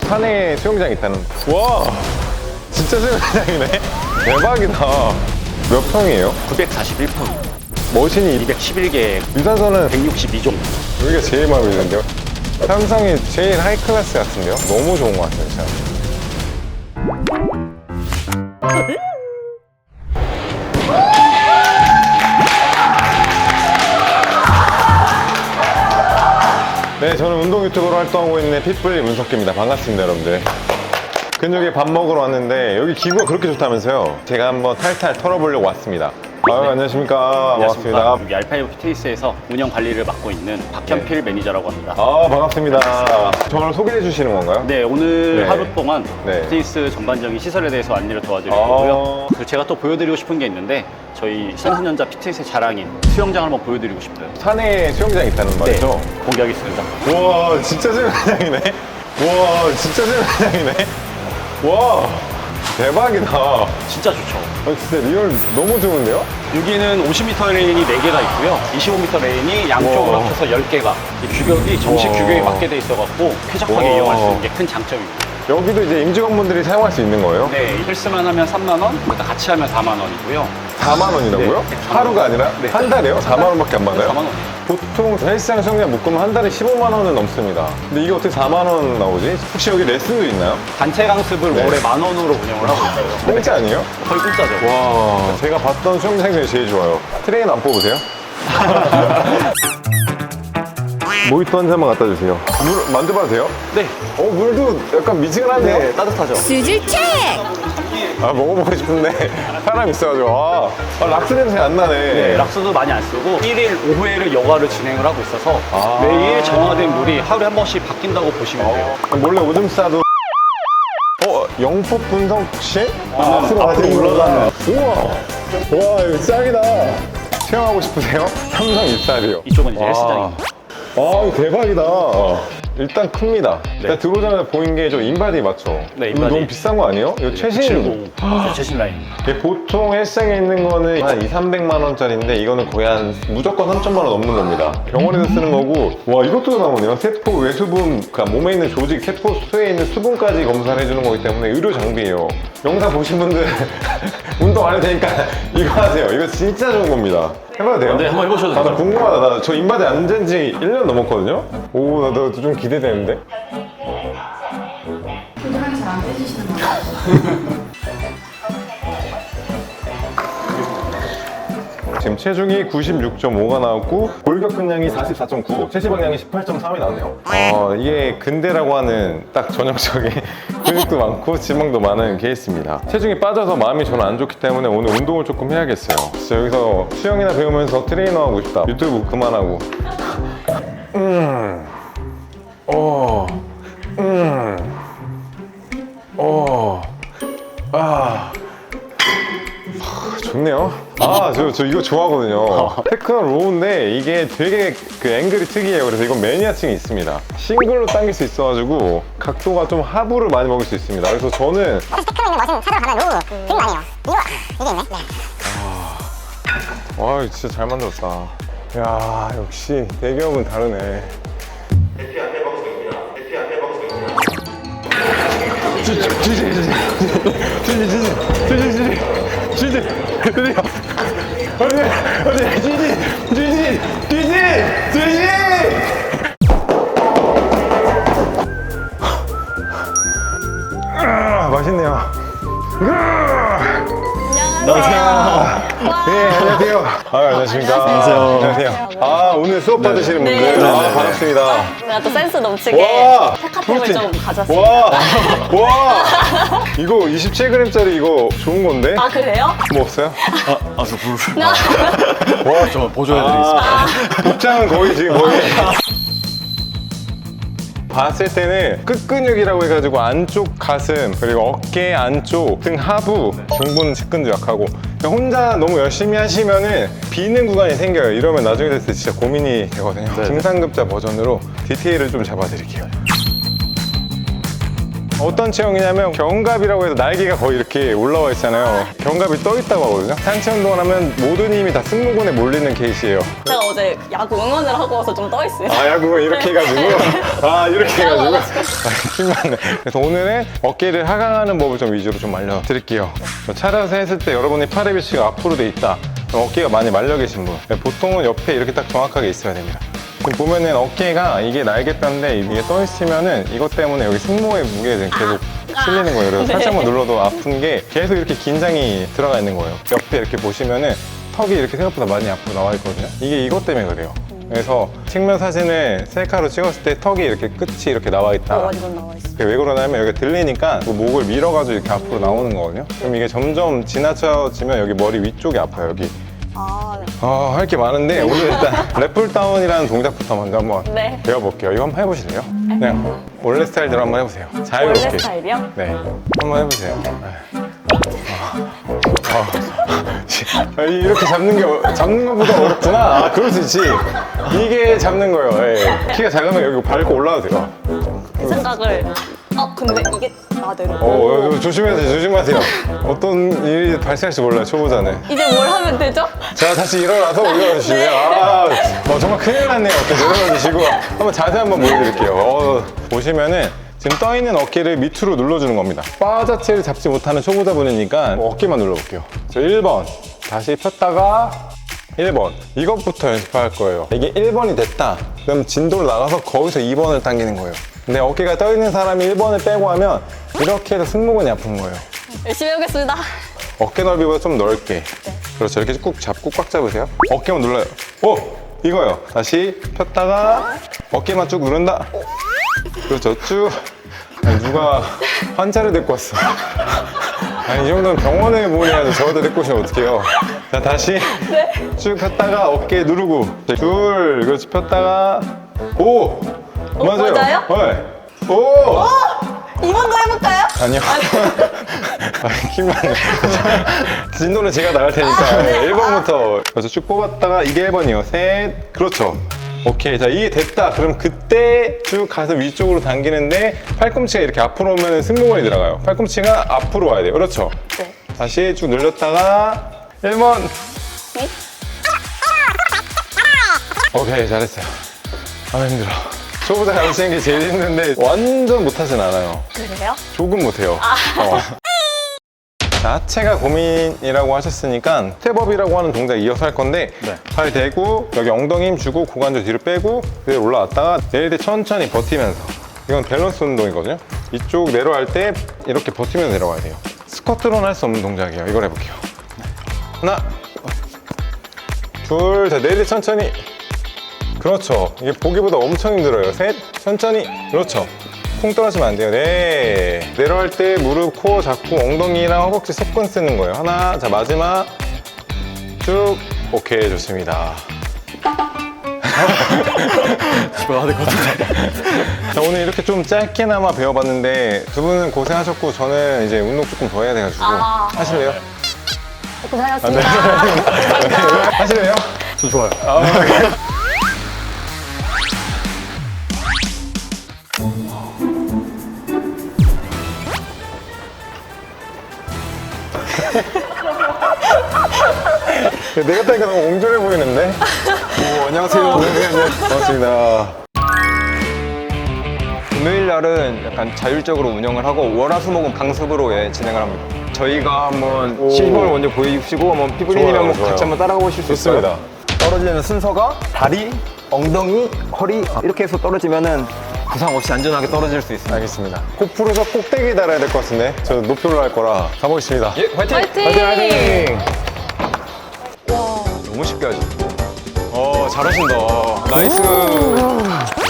산에 수영장이 있다는. 와, 진짜 수영장이네. 대박이다. 몇 평이에요? 941평. 머신이 211개, 유산소는 162종. 여기가 제일 마음에 드는데요. 삼성이 제일 하이 클래스 같은데요. 너무 좋은 것 같아요, 진짜. 네, 저는 운동 유튜버로 활동하고 있는 핏불 문석기입니다. 반갑습니다, 여러분들. 근육에 밥 먹으러 왔는데 여기 기구가 그렇게 좋다면서요. 제가 한번 탈탈 털어보려고 왔습니다. 아유, 안녕하십니까. 반갑습니다. 여기 알파이브 피트니스에서 운영 관리를 맡고 있는 박현필 매니저라고 합니다. 아, 반갑습니다. 저를 소개해 주시는 건가요? 네, 오늘 네. 하루 동안 네. 피트니스 전반적인 시설에 대해서 안내를 도와드릴 아. 거고요. 그리고 제가 또 보여드리고 싶은 게 있는데 저희 삼성전자 피트니스의 자랑인 수영장을 한번 보여드리고 싶어요. 산에 수영장이 있다는 말이죠? 네, 공개하겠습니다. 우와, 진짜 수영장이네. 우와, 진짜 수영장이네. 와, 대박이다. 진짜 좋죠. 진짜 리얼 너무 좋은데요? 여기는 50m 레인이 4개가 있고요. 25m 레인이 양쪽으로 우와. 합쳐서 10개가. 규격이 정식 우와. 규격에 맞게 돼 있어가지고 쾌적하게 우와. 이용할 수 있는 게 큰 장점입니다. 여기도 이제 임직원분들이 사용할 수 있는 거예요? 네, 헬스만 하면 3만 원, 같이 하면 4만 원이고요. 4만 원이라고요? 네. 하루가 아니라? 네. 한 달에요? 4만 원밖에 안 받아요? 4만 원이에요. 보통 헬스장 수영장 묶으면 한 달에 15만 원은 넘습니다. 근데 이게 어떻게 4만 원 나오지? 혹시 여기 레슨도 있나요? 단체 강습을 네. 월에 1만 원으로 운영을 하고 있어요. 공짜 아니에요? 거의 공짜죠. 와, 제가 봤던 수영장 중에 제일 좋아요. 트레이너 안 뽑으세요? 모히또 한 잔만 갖다 주세요. 물 만져봐도 돼요? 네. 물도 약간 미지근한데요? 네, 따뜻하죠. 수질 체크! 아, 먹어보고 싶은데 사람 있어가지고 락스 냄새 안 나네. 네, 락스도 많이 안 쓰고 1일 5회를 여가를 진행을 하고 있어서 아. 매일 정화된 물이 하루에 한 번씩 바뀐다고 보시면 돼요. 몰래 오줌 싸도 영폭 분석실? 앞으로 올라가는. 우와, 와, 이거 짱이다. 체험하고 싶으세요? 삼성 입살이요. 이쪽은 이제 헬스장입니다. 이거 대박이다. 일단 큽니다. 일단 들어오자마자 보인 게 좀 인바디 맞죠? 네, 이거 인바디. 너무 비싼 거 아니에요? 이거 최신. 70. 최신 라인. 이게 보통 헬스장에 있는 거는 한 2, 300만 원짜리인데 이거는 거의 한 무조건 3천만 원 넘는 겁니다. 병원에서 쓰는 거고, 와, 이것도 나오네요. 세포 외수분, 그러니까 몸에 있는 조직, 세포 수에 있는 수분까지 검사를 해주는 거기 때문에 의료 장비예요. 영상 보신 분들 운동 안 해도 되니까 이거 하세요. 이거 진짜 좋은 겁니다. 해봐도 돼요? 네, 한번 해보셔도 나 돼요. 궁금하다. 저 인바디 안 된 지 1년 넘었거든요? 오, 나도 좀 기대되는데? 교정이 잘 안 빼지시는 거예요? 지금 체중이 96.5가 나왔고 골격 근량이 44.9, 체지방량이 18.3이 나왔네요. 이게 근대라고 하는 딱 전형적인 근육도 많고 지방도 많은 케이스입니다. 체중이 빠져서 마음이 저는 안 좋기 때문에 오늘 운동을 조금 해야겠어요. 진짜 여기서 수영이나 배우면서 트레이너 하고 싶다. 유튜브 그만하고. 좋네요. 저 이거 좋아하거든요. 테크노 로우인데 이게 되게 그 앵글이 특이해요. 그래서 이건 매니아층이 있습니다. 싱글로 당길 수 있어가지고 각도가 좀 하부를 많이 먹을 수 있습니다. 그래서 저는 테크노 있는 머신 찾아가면 로우 그림 아니에요. 이게 있네. 네. 와, 이거 진짜 잘 만들었다. 야, 역시 대기업은 다르네. 맛있네요. 네, 안녕하세요. 안녕하십니까. 안녕하세요. 오늘 수업 받으시는 분들. 네. 반갑습니다. 내가 또 센스 넘치게 와! 페카템을 프로틴. 좀 가져왔어요. 와! 이거 27g짜리 이거 좋은 건데? 아 그래요? 뭐 없어요? 저 불. 와, 저 보조해드리겠습니다. 복장은 거의 지금 거의. 봤을 때는 끝근육이라고 해가지고 안쪽 가슴 그리고 어깨 안쪽 등 하부 중부는 측근도 약하고 혼자 너무 열심히 하시면은 비는 구간이 생겨요. 이러면 나중에 됐을 때 진짜 고민이 되거든요. 네. 김상급자 버전으로 디테일을 좀 잡아드릴게요. 어떤 체형이냐면 견갑이라고 해서 날개가 거의 이렇게 올라와 있잖아요. 견갑이 떠 있다고 하거든요. 상체 운동을 하면 모든 힘이 다 승모근에 몰리는 케이스예요. 제가 어제 야구 응원을 하고 와서 좀 떠 있어요. 아, 야구가 이렇게 해가지고. 아, 이렇게 해가지고. 힘많네. 그래서 오늘은 어깨를 하강하는 법을 좀 위주로 좀 알려드릴게요. 차려서 했을 때 여러분이 팔의 위치가 앞으로 돼 있다. 그럼 어깨가 많이 말려 계신 분. 보통은 옆에 이렇게 딱 정확하게 있어야 됩니다. 지금 보면은 어깨가 이게 날개뼈인데 이게 떠 있으면은 이것 때문에 여기 승모의 무게가 계속 실리는 거예요. 그래서 살짝만 눌러도 아픈 게 계속 이렇게 긴장이 들어가 있는 거예요. 옆에 이렇게 보시면은 턱이 이렇게 생각보다 많이 앞으로 나와 있거든요. 이게 이것 때문에 그래요. 그래서 측면 사진을 셀카로 찍었을 때 턱이 이렇게 끝이 이렇게 나와 있다. 완전 나와 있어. 왜 그러냐면 여기가 들리니까 그 목을 밀어가지고 이렇게 앞으로 나오는 거거든요. 그럼 이게 점점 지나쳐지면 여기 머리 위쪽이 아파요. 여기. 아, 네. 할 게 많은데 오늘 일단 랩풀다운이라는 동작부터 먼저 한번 네. 배워볼게요. 이거 한번 해보실래요? 그냥 원래 스타일대로 한번 해보세요. 자유롭게. 원래 스타일이요? 네, 한번 해보세요. 이렇게 잡는 것보다 어렵구나. 아, 그럴 수 있지. 이게 잡는 거예요. 예. 키가 작으면 여기 밟고 올라와도 돼요. 그 생각을. 근데 이게 나대로. 조심하세요. 어떤 일이 발생할지 몰라요, 초보자는. 이제 뭘 하면 되죠? 자, 다시 일어나서 올려주시면 정말 큰일 났네요. 일어나주시고 한번 자세 한번 보여드릴게요. 보시면은 지금 떠있는 어깨를 밑으로 눌러주는 겁니다. 바 자체를 잡지 못하는 초보자분이니까 어깨만 눌러볼게요. 저 1번 다시 폈다가 1번 이것부터 연습할 거예요. 이게 1번이 됐다 그럼 진도를 나가서 거기서 2번을 당기는 거예요. 근데 어깨가 떠있는 사람이 1번을 빼고 하면 이렇게 해서 승모근이 아픈 거예요. 열심히 해보겠습니다. 어깨 넓이보다 좀 넓게. 그렇죠. 이렇게 꾹 잡고 꽉 잡으세요. 어깨만 눌러요. 이거요. 다시 폈다가 어깨만 쭉 누른다. 그렇죠. 쭉. 아니, 누가 환자를 데리고 왔어. 아니, 이 정도는 병원에 모셔야지. 저한테 데리고 오시면 어떡해요. 자, 다시 쭉 폈다가 어깨 누르고 둘. 그렇지. 폈다가 맞아요. 맞아요? 네. 오! 이번도 해볼까요? 아니요. 힘만. 진도는 제가 나갈 테니까. 네. 1번부터. 그래서 쭉 뽑았다가 이게 1번이요. 셋. 그렇죠. 오케이. 자, 이게 됐다. 그럼 그때 쭉 가서 위쪽으로 당기는데 팔꿈치가 이렇게 앞으로 오면 승모근이 들어가요. 팔꿈치가 앞으로 와야 돼요. 그렇죠. 네. 다시 쭉 늘렸다가 1번. 네? 오케이. 잘했어요. 힘들어. 초보자 가르치는 게 제일 힘든데 완전 못하진 않아요. 그래요? 조금 못해요. 자, 하체가 고민이라고 하셨으니까 스텝업이라고 하는 동작 이어서 할 건데 발 대고 여기 엉덩이 힘 주고 고관절 뒤로 빼고 그대로 올라왔다가 내릴 때 천천히 버티면서 이건 밸런스 운동이거든요. 이쪽 내려갈 때 이렇게 버티면서 내려가야 돼요. 스쿼트로는 할 수 없는 동작이에요. 이걸 해볼게요. 하나 둘. 자, 내릴 때 천천히. 그렇죠. 이게 보기보다 엄청 힘들어요. 셋, 천천히. 그렇죠. 콩 떨어지면 안 돼요. 네. 내려갈 때 무릎, 코어 잡고 엉덩이랑 허벅지 속근 쓰는 거예요. 하나, 자, 마지막. 쭉. 오케이, 좋습니다. 집어가야 될 것 같은데. 자, 오늘 이렇게 좀 짧게나마 배워봤는데 두 분은 고생하셨고 저는 이제 운동 조금 더 해야 돼가지고 하실래요? 고생하셨습니다. 하실래요? 저 좋아요. 내가 타니까 너무 옹졸해 보이는데? 안녕하세요. 반갑습니다. 금요일 날은 약간 자율적으로 운영을 하고 월화수목은 강습으로 진행을 합니다. 저희가 한번 시범을 먼저 보여주시고 한번 피부리님 좋아요, 한번 좋아요. 같이 한번 따라가 보실 수 있어요? 좋습니다. 떨어지는 순서가 다리, 엉덩이, 허리 이렇게 해서 떨어지면은 부상 없이 안전하게 떨어질 수 있습니다. 알겠습니다. 꼭 풀어서 꼭대기 달아야 될 것 같은데 저 높이 올라갈 거라 가보겠습니다. 예, 화이팅! 화이팅 화이팅! 너무 쉽게 하죠. 잘하신다. 나이스.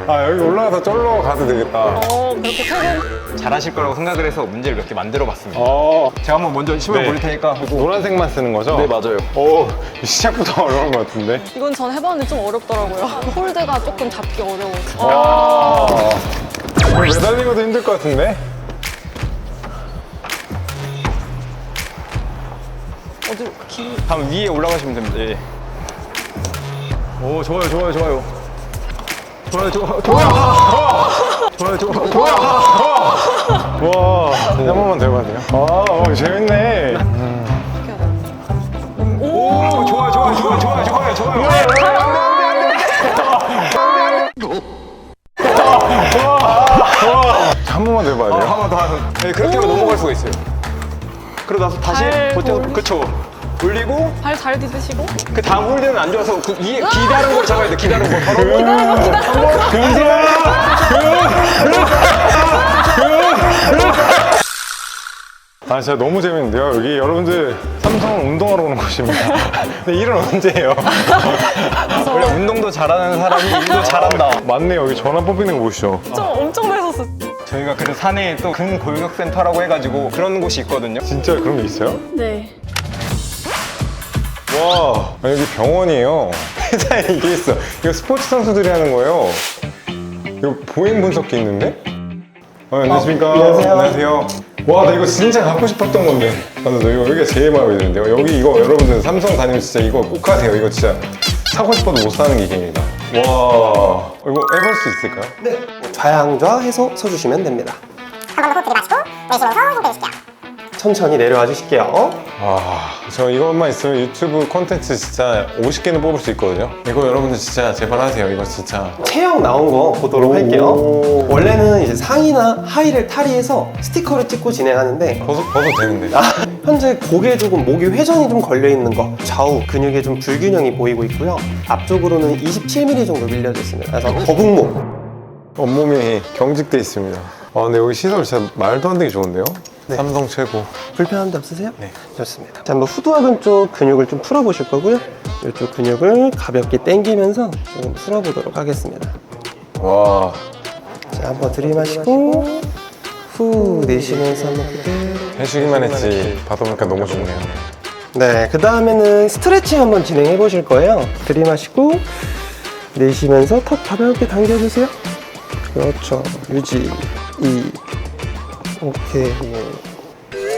여기 올라가서 쫄러 가도 되겠다. 그렇게 퇴근. 잘하실 거라고 생각을 해서 문제를 몇 개 만들어 봤습니다. 어, 제가 한번 먼저 시범 네. 보일 테니까 하고. 노란색만 쓰는 거죠? 네, 맞아요. 시작부터 어려운 것 같은데. 이건 전 해봤는데 좀 어렵더라고요. 홀드가 조금 잡기 어려워서. 이거 매달리고도 힘들 것 같은데? 다음 위에 올라가시면 됩니다. 예. 오, 좋아요, 좋아요, 좋아요. 좋아요, 좋아요, 좋아요. 좋아요, 좋아요, 좋아요. 와, 한 번만 더 해봐도 돼요? 재밌네. 오, 좋아. 한 번만 더 해봐야 돼요? 한 번 더 하면. 네, 그렇게 하면 넘어갈 수가 있어요. 그러고 나서 다시 발 버텨서, 볼. 그쵸. 올리고, 발 잘 뒤드시고. 그 다음 홀드는 안 좋아서 그 위에 기다른 걸 잡아야 돼, 기다른 거. 바로. 진짜 너무 재밌는데요? 여기 여러분들 삼성 운동하러 오는 곳입니다. 근데 일은 언제예요? 원래 운동도 잘하는 사람이 일도 잘한다. 맞네요. 여기 전화 뽑히는 거 보시죠. 엄청 맛있었어. 저희가 그래서 산에 또 근골격센터라고 해가지고 그런 곳이 있거든요. 진짜 그런 게 있어요? 네. 와, 여기 병원이에요. 회사에 이게 있어. 이거 스포츠 선수들이 하는 거예요. 이거 보행 분석기 있는데? 안녕하십니까? 안녕하세요. 와, 나 이거 진짜 갖고 싶었던 건데. 나 이거 여기가 제일 마음에 드는데요. 여기 이거 여러분들 삼성 다니면 진짜 이거 꼭 하세요. 이거 진짜 사고 싶어도 못 사는 기계입니다. 와, 이거 해볼 수 있을까요? 네. 좌양좌 해서 서주시면 됩니다. 한 번 더 호흡 들이마시고 내쉬면서 힘 빼주실게요. 천천히 내려와 주실게요. 저 이것만 있으면 유튜브 콘텐츠 진짜 50개는 뽑을 수 있거든요. 이거 여러분들 진짜 제발 하세요. 이거 진짜. 체형 나온 거 보도록 할게요. 원래는 이제 상의나 하의를 탈의해서 스티커를 찍고 진행하는데 벗어도 되는데. 현재 목에 조금 목이 회전이 좀 걸려 있는 거, 좌우 근육에 좀 불균형이 보이고 있고요. 앞쪽으로는 27mm 정도 밀려져 있습니다. 그래서 거북목. 온몸이 경직돼 있습니다. 근데 여기 시설 진짜 말도 안 되게 좋은데요? 네. 삼성 최고. 불편한 데 없으세요? 네. 좋습니다. 자, 한번 후두하근 쪽 근육을 좀 풀어보실 거고요. 이쪽 근육을 가볍게 당기면서 조금 풀어보도록 하겠습니다. 와, 자, 한번 들이마시고 후 내쉬면서 한번 그대로. 해주기만 했지 받아보니까 너무 좋네요. 네, 그 다음에는 스트레칭 한번 진행해 보실 거예요. 들이마시고 내쉬면서 턱 가볍게 당겨주세요. 그렇죠. 유지. 오케이.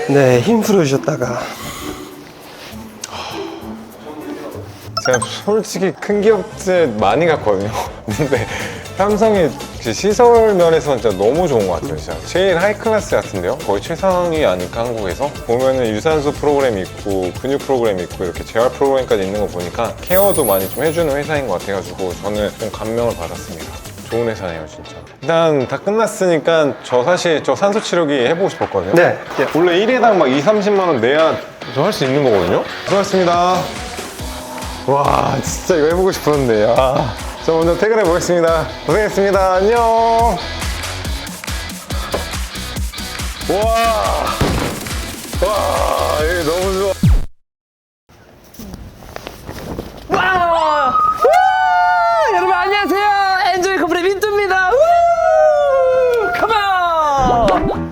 네, 힘 풀어주셨다가. 제가 솔직히 큰 기업체 많이 갔거든요. 근데 삼성이 시설 면에서는 진짜 너무 좋은 것 같아요. 진짜 제일 하이 클래스 같은데요? 거의 최상위 아닐까 한국에서? 보면은 유산소 프로그램이 있고 근육 프로그램이 있고 이렇게 재활 프로그램까지 있는 거 보니까 케어도 많이 좀 해주는 회사인 것 같아가지고 저는 좀 감명을 받았습니다. 좋은 회사네요, 진짜. 일단 다 끝났으니까 사실 저 산소 치료기 해보고 싶었거든요. 네. 원래 1회당 막 2, 30만 원 내야 저 할 수 있는 거거든요. 수고하셨습니다. 와, 진짜 이거 해보고 싶었는데. 저 먼저 퇴근해 보겠습니다. 고생했습니다. 안녕. 와, 여기 너무 좋아. 여러분 안녕하세요. 엔조이 커플의 민뚜입니다. 컴온!